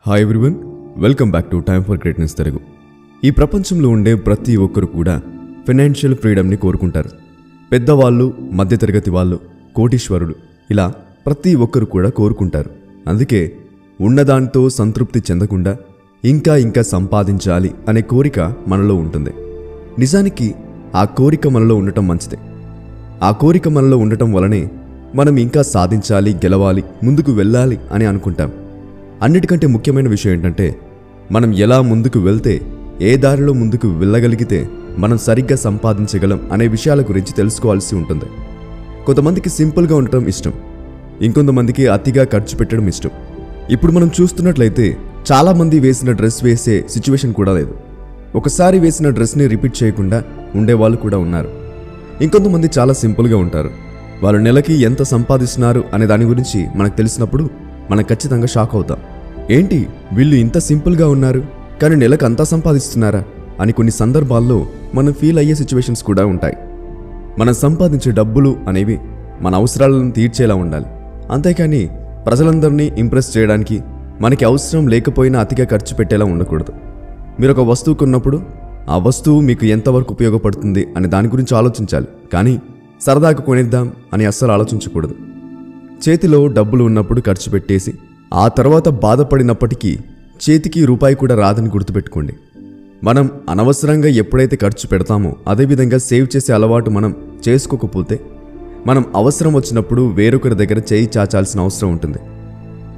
Hi everyone, welcome back to time for greatness Telugu. ఈ ప్రపంచంలో ఉండే ప్రతి ఒక్కరు కూడా ఫైనాన్షియల్ ఫ్రీడమ్ని కోరుకుంటారు. పెద్దవాళ్ళు, మధ్యతరగతి వాళ్ళు, కోటీశ్వరులు, ఇలా ప్రతి ఒక్కరు కూడా కోరుకుంటారు. అందుకే ఉన్నదానితో సంతృప్తి చెందకుండా ఇంకా సంపాదించాలి అనే కోరిక మనలో ఉంటుంది. నిజానికి ఆ కోరిక మనలో ఉండటం మంచిదే. ఆ కోరిక మనలో ఉండటం వలనే మనం ఇంకా సాధించాలి, గెలవాలి, ముందుకు వెళ్ళాలి అని అనుకుంటాం. అన్నిటికంటే ముఖ్యమైన విషయం ఏంటంటే, మనం ఎలా ముందుకు వెళ్తే, ఏ దారిలో ముందుకు వెళ్ళగలిగితే మనం సరిగ్గా సంపాదించగలం అనే విషయాల గురించి తెలుసుకోవాల్సి ఉంటుంది. కొంతమందికి సింపుల్గా ఉండటం ఇష్టం, ఇంకొంతమందికి అతిగా ఖర్చు పెట్టడం ఇష్టం. ఇప్పుడు మనం చూస్తున్నట్లయితే చాలామంది వేసిన డ్రెస్ వేసే సిచ్యువేషన్ కూడా లేదు. ఒకసారి వేసిన డ్రెస్ని రిపీట్ చేయకుండా ఉండేవాళ్ళు కూడా ఉన్నారు. ఇంకొంతమంది చాలా సింపుల్గా ఉంటారు. వాళ్ళు నెలకి ఎంత సంపాదిస్తున్నారు అనే దాని గురించి మనకు తెలిసినప్పుడు మనం ఖచ్చితంగా షాక్ అవుతాం. ఏంటి వీళ్ళు ఇంత సింపుల్గా ఉన్నారు, కానీ నెలకు అంతా సంపాదిస్తున్నారా అని కొన్ని సందర్భాల్లో మనం ఫీల్ అయ్యే సిచ్యువేషన్స్ కూడా ఉంటాయి. మనం సంపాదించే డబ్బులు అనేవి మన అవసరాలను తీర్చేలా ఉండాలి. అంతేకాని ప్రజలందరినీ ఇంప్రెస్ చేయడానికి మనకి అవసరం లేకపోయినా అతిగా ఖర్చు పెట్టేలా ఉండకూడదు. మీరు ఒక వస్తువు కొన్నప్పుడు ఆ వస్తువు మీకు ఎంతవరకు ఉపయోగపడుతుంది అనే దాని గురించి ఆలోచించాలి, కానీ సరదాగా కొనేద్దాం అని అస్సలు ఆలోచించకూడదు. చేతిలో డబ్బులు ఉన్నప్పుడు ఖర్చు పెట్టేసి ఆ తర్వాత బాధపడినప్పటికీ చేతికి రూపాయి కూడా రాదని గుర్తుపెట్టుకోండి. మనం అనవసరంగా ఎప్పుడైతే ఖర్చు పెడతామో అదేవిధంగా సేవ్ చేసే అలవాటు మనం చేసుకోకపోతే మనం అవసరం వచ్చినప్పుడు వేరొకరి దగ్గర చేయి చాచాల్సిన అవసరం ఉంటుంది.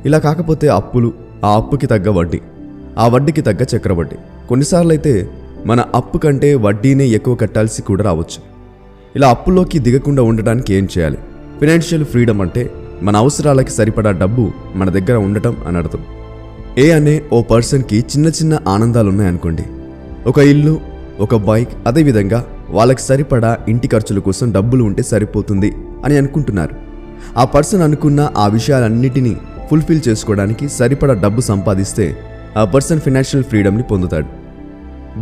ఇలా కాకపోతే అప్పులు, ఆ అప్పుకి తగ్గ వడ్డీ, ఆ వడ్డీకి తగ్గ చక్రవడ్డీ, కొన్నిసార్లు అయితే మన అప్పు కంటే వడ్డీనే ఎక్కువ కట్టాల్సి కూడా రావచ్చు. ఇలా అప్పులోకి దిగకుండా ఉండటానికి ఏం చేయాలి? ఫైనాన్షియల్ ఫ్రీడమ్ అంటే మన అవసరాలకి సరిపడా డబ్బు మన దగ్గర ఉండటం అని అర్థం. ఏ అనే ఓ పర్సన్కి చిన్న ఆనందాలున్నాయనుకోండి, ఒక ఇల్లు, ఒక బైక్, అదేవిధంగా వాళ్ళకి సరిపడా ఇంటి ఖర్చుల కోసం డబ్బులు ఉంటే సరిపోతుంది అని అనుకుంటున్నారు. ఆ పర్సన్ అనుకున్న ఆ విషయాలన్నిటినీ ఫుల్ఫిల్ చేసుకోవడానికి సరిపడా డబ్బు సంపాదిస్తే ఆ పర్సన్ ఫైనాన్షియల్ ఫ్రీడమ్ని పొందుతాడు.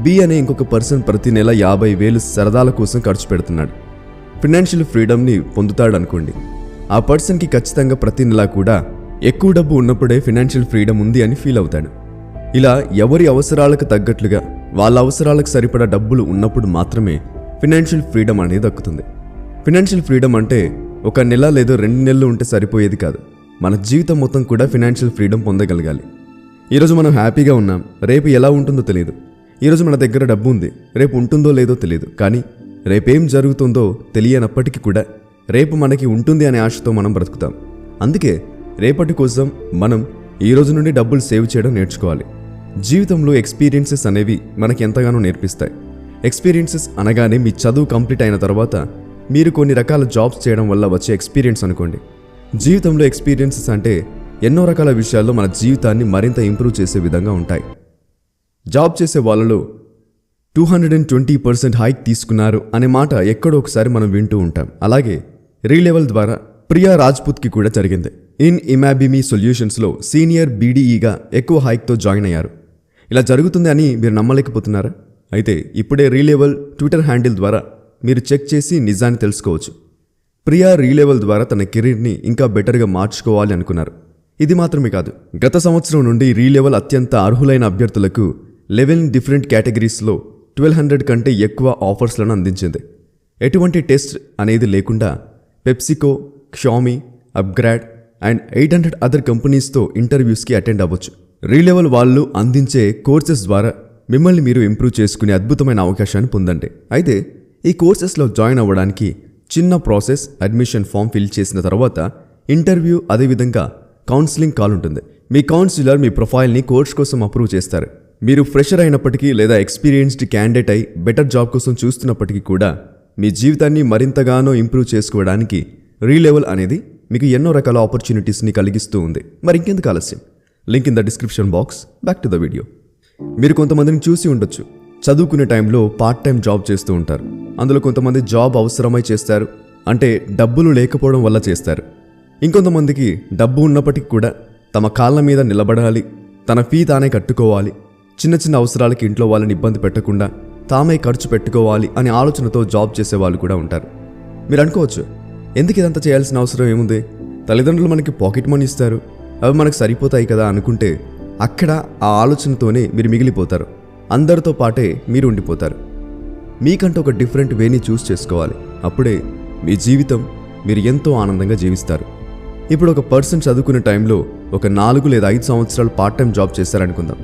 బి అనే ఇంకొక పర్సన్ ప్రతి నెల 50,000 సరదాల కోసం ఖర్చు పెడుతున్నాడు. ఫైనాన్షియల్ ఫ్రీడమ్ని పొందుతాడు అనుకోండి. ఆ పర్సన్కి ఖచ్చితంగా ప్రతి నెల కూడా ఎక్కువ డబ్బు ఉన్నప్పుడే ఫైనాన్షియల్ ఫ్రీడమ్ ఉంది అని ఫీల్ అవుతాడు. ఇలా ఎవరి అవసరాలకు తగ్గట్లుగా వాళ్ళ అవసరాలకు సరిపడా డబ్బులు ఉన్నప్పుడు మాత్రమే ఫైనాన్షియల్ ఫ్రీడమ్ అనేది దక్కుతుంది. ఫైనాన్షియల్ ఫ్రీడమ్ అంటే ఒక నెల లేదో 2 నెలలు ఉంటే సరిపోయేది కాదు. మన జీవితం మొత్తం కూడా ఫైనాన్షియల్ ఫ్రీడమ్ పొందగలగాలి. ఈరోజు మనం హ్యాపీగా ఉన్నాం, రేపు ఎలా ఉంటుందో తెలియదు. ఈరోజు మన దగ్గర డబ్బు ఉంది, రేపు ఉంటుందో లేదో తెలియదు. కానీ రేపేం జరుగుతుందో తెలియనప్పటికీ కూడా రేపు మనకి ఉంటుంది అనే ఆశతో మనం బ్రతుకుతాం. అందుకే రేపటి కోసం మనం ఈ రోజు నుండి డబ్బులు సేవ్ చేయడం నేర్చుకోవాలి. జీవితంలో ఎక్స్పీరియన్సెస్ అనేవి మనకి ఎంతగానో నేర్పిస్తాయి. ఎక్స్పీరియన్సెస్ అనగానే మీ చదువు కంప్లీట్ అయిన తర్వాత మీరు కొన్ని రకాల జాబ్స్ చేయడం వల్ల వచ్చే ఎక్స్పీరియన్స్ అనుకోండి. జీవితంలో ఎక్స్పీరియన్సెస్ అంటే ఎన్నో రకాల విషయాల్లో మన జీవితాన్ని మరింత ఇంప్రూవ్ చేసే విధంగా ఉంటాయి. జాబ్ చేసే వాళ్ళలో 220% హైక్ తీసుకున్నారు అనే మాట ఎక్కడో ఒకసారి మనం వింటూ ఉంటాం. అలాగే రీలెవెల్ ద్వారా ప్రియా రాజ్పుత్కి కూడా జరిగింది. ఇన్ ఇమాబిమి సొల్యూషన్స్లో సీనియర్ బీడీఈగా ఎక్కువ హైక్తో జాయిన్ అయ్యారు. ఇలా జరుగుతుంది అని మీరు నమ్మలేకపోతున్నారా? అయితే ఇప్పుడే రీలెవెల్ ట్విట్టర్ హ్యాండిల్ ద్వారా మీరు చెక్ చేసి నిజాన్ని తెలుసుకోవచ్చు. ప్రియా రీలెవెల్ ద్వారా తన కెరీర్ని ఇంకా బెటర్గా మార్చుకోవాలి అనుకున్నారు. ఇది మాత్రమే కాదు, గత సంవత్సరం నుండి రీలెవెల్ అత్యంత అర్హులైన అభ్యర్థులకు 11 డిఫరెంట్ కేటగిరీస్లో 1200 కంటే ఎక్కువ ఆఫర్స్లను అందించింది. ఎటువంటి టెస్ట్ అనేది లేకుండా PepsiCo, Xiaomi, upGrad and 800 other కంపెనీస్తో ఇంటర్వ్యూస్కి అటెండ్ అవ్వచ్చు. రీలెవెల్ వాళ్ళు అందించే కోర్సెస్ ద్వారా మిమ్మల్ని మీరు ఇంప్రూవ్ చేసుకునే అద్భుతమైన అవకాశాన్ని పొందండి. అయితే ఈ కోర్సెస్లో జాయిన్ అవ్వడానికి చిన్న ప్రాసెస్. అడ్మిషన్ ఫామ్ ఫిల్ చేసిన తర్వాత ఇంటర్వ్యూ, అదేవిధంగా కౌన్సిలింగ్ కాల్ ఉంటుంది. మీ కౌన్సిలర్ మీ ప్రొఫైల్ని కోర్స్ కోసం అప్రూవ్ చేస్తారు. మీరు ఫ్రెషర్ అయినప్పటికీ లేదా ఎక్స్పీరియన్స్డ్ క్యాండిడేట్ అయి బెటర్ జాబ్ కోసం చూస్తున్నప్పటికీ కూడా మీ జీవితాన్ని మరింతగానో ఇంప్రూవ్ చేసుకోవడానికి రీలెవెల్ అనేది మీకు ఎన్నో రకాల ఆపర్చునిటీస్ని కలిగిస్తూ ఉంది. మరి ఇంకెందుకు ఆలస్యం? Link in the description box. Back to the video. మీరు కొంతమందిని చూసి ఉండొచ్చు, చదువుకునే టైంలో పార్ట్ టైం జాబ్ చేస్తూ ఉంటారు. అందులో కొంతమంది జాబ్ అవసరమై చేస్తారు, అంటే డబ్బులు లేకపోవడం వల్ల చేస్తారు. ఇంకొంతమందికి డబ్బు ఉన్నప్పటికీ కూడా తమ కాళ్ళ మీద నిలబడాలి, తన ఫీ తానే కట్టుకోవాలి, చిన్న అవసరాలకి ఇంట్లో వాళ్ళని ఇబ్బంది పెట్టకుండా తామే ఖర్చు పెట్టుకోవాలి అనే ఆలోచనతో జాబ్ చేసేవాళ్ళు కూడా ఉంటారు. మీరు అనుకోవచ్చు, ఎందుకు ఇదంతా చేయాల్సిన అవసరం ఏముంది? తల్లిదండ్రులు మనకి పాకెట్ మనీ ఇస్తారు, అవి మనకు సరిపోతాయి కదా అనుకుంటే అక్కడ ఆ ఆలోచనతోనే మీరు మిగిలిపోతారు. అందరితో పాటే మీరు ఉండిపోతారు. మీకంటూ ఒక డిఫరెంట్ వేని చూస్ చేసుకోవాలి. అప్పుడే మీ జీవితం మీరు ఎంతో ఆనందంగా జీవిస్తారు. ఇప్పుడు ఒక పర్సన్ చదువుకునే టైంలో ఒక 4 లేదా 5 సంవత్సరాలు పార్ట్ టైం జాబ్ చేశారనుకుందాం.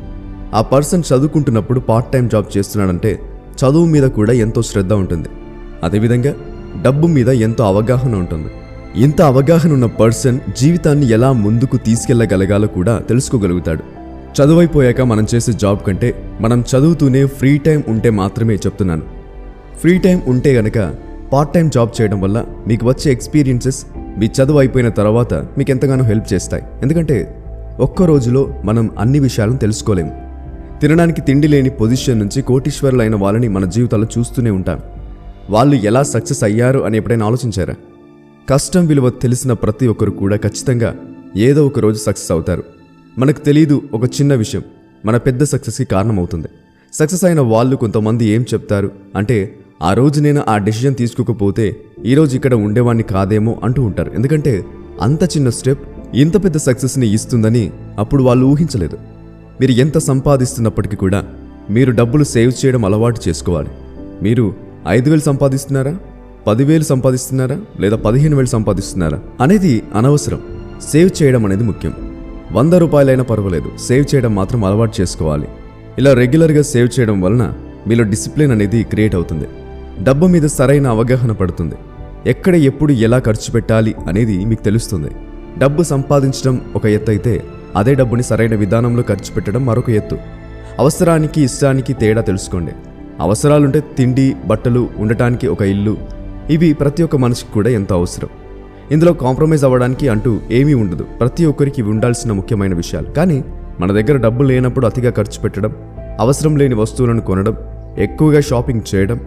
ఆ పర్సన్ చదువుకుంటున్నప్పుడు పార్ట్ టైం జాబ్ చేస్తున్నాడంటే చదువు మీద కూడా ఎంతో శ్రద్ధ ఉంటుంది. అదేవిధంగా డబ్బు మీద ఎంతో అవగాహన ఉంటుంది. ఇంత అవగాహన ఉన్న పర్సన్ జీవితాన్ని ఎలా ముందుకు తీసుకెళ్లగలగాలో కూడా తెలుసుకోగలుగుతాడు. చదువైపోయాక మనం చేసే జాబ్ కంటే మనం చదువుతూనే ఫ్రీ టైం ఉంటే మాత్రమే చెప్తున్నాను. ఫ్రీ టైం ఉంటే గనక పార్ట్ టైం జాబ్ చేయడం వల్ల మీకు వచ్చే ఎక్స్పీరియన్సెస్ మీ చదువు అయిపోయిన తర్వాత మీకు ఎంతగానో హెల్ప్ చేస్తాయి. ఎందుకంటే ఒక్క రోజులో మనం అన్ని విషయాలను తెలుసుకోలేము. తినడానికి తిండి లేని పొజిషన్ నుంచి కోటీశ్వరులైన వాళ్ళని మన జీవితాల్లో చూస్తూనే ఉంటాం. వాళ్ళు ఎలా సక్సెస్ అయ్యారు అని ఎప్పుడైనా ఆలోచించారా? కష్టం విలువ తెలిసిన ప్రతి ఒక్కరు కూడా ఖచ్చితంగా ఏదో ఒక రోజు సక్సెస్ అవుతారు. మనకు తెలీదు ఒక చిన్న విషయం మన పెద్ద సక్సెస్కి కారణమవుతుంది. సక్సెస్ అయిన వాళ్ళు కొంతమంది ఏం చెప్తారు అంటే, ఆ రోజు నేను ఆ డెసిషన్ తీసుకోకపోతే ఈరోజు ఇక్కడ ఉండేవాడిని కాదేమో అంటూ ఉంటారు. ఎందుకంటే అంత చిన్న స్టెప్ ఇంత పెద్ద సక్సెస్ని ఇస్తుందని అప్పుడు వాళ్ళు ఊహించలేదు. మీరు ఎంత సంపాదిస్తున్నప్పటికీ కూడా మీరు డబ్బులు సేవ్ చేయడం అలవాటు చేసుకోవాలి. మీరు 5,000 సంపాదిస్తున్నారా, 10,000 సంపాదిస్తున్నారా, లేదా 15,000 సంపాదిస్తున్నారా అనేది అనవసరం. సేవ్ చేయడం అనేది ముఖ్యం. 100 రూపాయలైనా పర్వాలేదు, సేవ్ చేయడం మాత్రం అలవాటు చేసుకోవాలి. ఇలా రెగ్యులర్గా సేవ్ చేయడం వలన మీలో డిసిప్లిన్ అనేది క్రియేట్ అవుతుంది. డబ్బు మీద సరైన అవగాహన పడుతుంది. ఎక్కడ ఎప్పుడు ఎలా ఖర్చు పెట్టాలి అనేది మీకు తెలుస్తుంది. డబ్బు సంపాదించడం ఒక ఎత్తు అయితే అదే డబ్బుని సరైన విధానంలో ఖర్చు పెట్టడం మరొక ఎత్తు. అవసరానికి ఇష్టానికి తేడా తెలుసుకోండి. అవసరాలుంటే తిండి, బట్టలు, ఉండటానికి ఒక ఇల్లు, ఇవి ప్రతి ఒక్క మనిషికి కూడా ఎంతో అవసరం. ఇందులో కాంప్రమైజ్ అవ్వడానికి అంటూ ఏమీ ఉండదు. ప్రతి ఒక్కరికి ఉండాల్సిన ముఖ్యమైన విషయాలు. కానీ మన దగ్గర డబ్బు లేనప్పుడు అతిగా ఖర్చు పెట్టడం, అవసరం లేని వస్తువులను కొనడం, ఎక్కువగా షాపింగ్ చేయడం,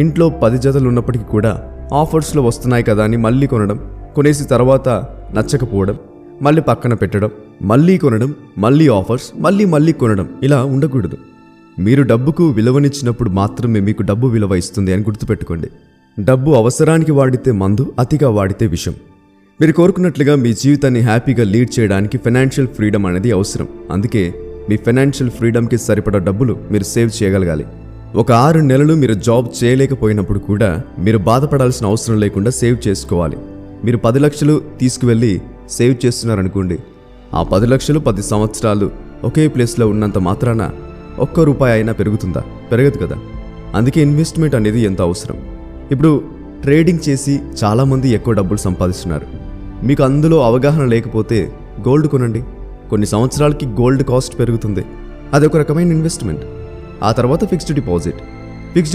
ఇంట్లో 10 జతలు ఉన్నప్పటికీ కూడా ఆఫర్స్లో వస్తున్నాయి కదా అని మళ్ళీ కొనడం, కొనేసి తర్వాత నచ్చకపోవడం, మళ్ళీ పక్కన పెట్టడం, మళ్ళీ కొనడం, మళ్ళీ ఆఫర్స్, మళ్ళీ కొనడం, ఇలా ఉండకూడదు. మీరు డబ్బుకు విలువనిచ్చినప్పుడు మాత్రమే మీకు డబ్బు విలువ ఇస్తుంది అని గుర్తుపెట్టుకోండి. డబ్బు అవసరానికి వాడితే మందు, అతిగా వాడితే విషం. మీరు కోరుకున్నట్లుగా మీ జీవితాన్ని హ్యాపీగా లీడ్ చేయడానికి ఫైనాన్షియల్ ఫ్రీడమ్ అనేది అవసరం. అందుకే మీ ఫైనాన్షియల్ ఫ్రీడమ్కి సరిపడా డబ్బులు మీరు సేవ్ చేయగలగాలి. ఒక 6 నెలలు మీరు జాబ్ చేయలేకపోయినప్పుడు కూడా మీరు బాధపడాల్సిన అవసరం లేకుండా సేవ్ చేసుకోవాలి. మీరు 10 లక్షలు తీసుకువెళ్ళి సేవ్ చేస్తున్నారనుకోండి, ఆ 10 లక్షలు 10 సంవత్సరాలు ఒకే ప్లేస్లో ఉన్నంత మాత్రాన ఒక్క రూపాయి అయినా పెరుగుతుందా? పెరగదు కదా. అందుకే ఇన్వెస్ట్మెంట్ అనేది ఎంత అవసరం. ఇప్పుడు ట్రేడింగ్ చేసి చాలామంది ఎక్కువ డబ్బులు సంపాదిస్తున్నారు. మీకు అందులో అవగాహన లేకపోతే గోల్డ్ కొనండి. కొన్ని సంవత్సరాలకి గోల్డ్ కాస్ట్ పెరుగుతుంది. అదొక రకమైన ఇన్వెస్ట్మెంట్. ఆ తర్వాత ఫిక్స్డ్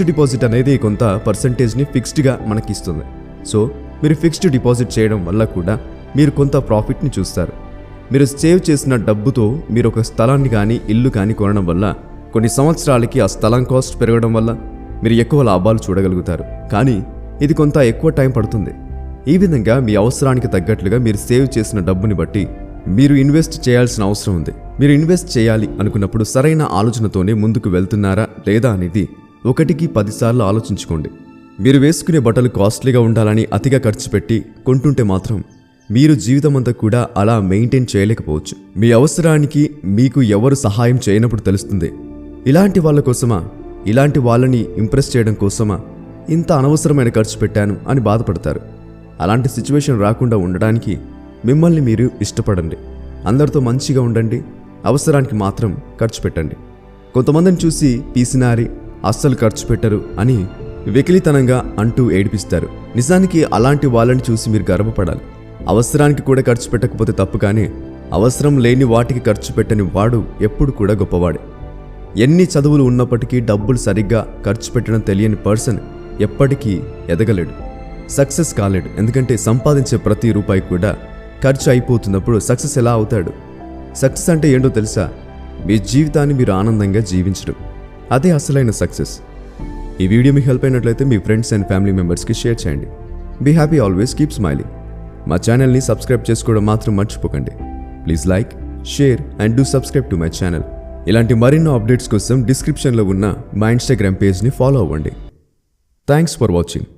డిపాజిట్ అనేది కొంత పర్సంటేజ్ని ఫిక్స్డ్గా మనకి ఇస్తుంది. సో మీరు ఫిక్స్డ్ డిపాజిట్ చేయడం వల్ల కూడా మీరు కొంత ప్రాఫిట్ని చూస్తారు. మీరు సేవ్ చేసిన డబ్బుతో మీరు ఒక స్థలాన్ని కానీ ఇల్లు కానీ కొనడం వల్ల కొన్ని సంవత్సరాలకి ఆ స్థలం కాస్ట్ పెరగడం వల్ల మీరు ఎక్కువ లాభాలు చూడగలుగుతారు. కానీ ఇది కొంత ఎక్కువ టైం పడుతుంది. ఈ విధంగా మీ అవసరానికి తగ్గట్లుగా మీరు సేవ్ చేసిన డబ్బుని బట్టి మీరు ఇన్వెస్ట్ చేయాల్సిన అవసరం ఉంది. మీరు ఇన్వెస్ట్ చేయాలి అనుకున్నప్పుడు సరైన ఆలోచనతోనే ముందుకు వెళ్తున్నారా లేదా అనేది 1కి 10 సార్లు ఆలోచించుకోండి. మీరు వేసుకునే బట్టలు కాస్ట్లీగా ఉండాలని అతిగా ఖర్చు పెట్టి కొంటుంటే మాత్రం మీరు జీవితమంతా కూడా అలా మెయింటైన్ చేయలేకపోవచ్చు. మీ అవసరానికి మీకు ఎవరు సహాయం చేయనప్పుడు తెలుస్తుంది. ఇలాంటి వాళ్ళ కోసమా, ఇలాంటి వాళ్ళని ఇంప్రెస్ చేయడం కోసమా ఇంత అనవసరమైన ఖర్చు పెట్టాను అని బాధపడతారు. అలాంటి సిచ్యువేషన్ రాకుండా ఉండడానికి మిమ్మల్ని మీరు ఇష్టపడండి. అందరితో మంచిగా ఉండండి. అవసరానికి మాత్రం ఖర్చు పెట్టండి. కొంతమందిని చూసి పీసినారి, అస్సలు ఖర్చు పెట్టరు అని వెకిలితనంగా అంటూ ఏడిపిస్తారు. నిజానికి అలాంటి వాళ్ళని చూసి మీరు గర్వపడాలి. అవసరానికి కూడా ఖర్చు పెట్టకపోతే తప్పు, కానీ అవసరం లేని వాటికి ఖర్చు పెట్టని వాడు ఎప్పుడు కూడా గొప్పవాడే. ఎన్ని చదువులు ఉన్నప్పటికీ డబ్బులు సరిగ్గా ఖర్చు పెట్టడం తెలియని పర్సన్ ఎప్పటికీ ఎదగలేడు, సక్సెస్ కాలేడు. ఎందుకంటే సంపాదించే ప్రతి రూపాయి కూడా ఖర్చు అయిపోతున్నప్పుడు సక్సెస్ ఎలా అవుతాడు? సక్సెస్ అంటే ఏంటో తెలుసా? మీ జీవితాన్ని మీరు ఆనందంగా జీవించడం, అదే అసలైన సక్సెస్. ఈ వీడియో మీకు హెల్ప్ అయినట్లయితే మీ ఫ్రెండ్స్ అండ్ ఫ్యామిలీ మెంబర్స్కి షేర్ చేయండి. Be happy, always keep smiling. మా ఛానల్ని సబ్స్క్రైబ్ చేసుకోవడం మాత్రం మర్చిపోకండి. Please like, share and do subscribe to my channel. ఇలాంటి మరిన్నో అప్డేట్స్ కోసం డిస్క్రిప్షన్లో ఉన్న మా ఇన్స్టాగ్రామ్ పేజ్ని ఫాలో అవ్వండి. Thanks for watching.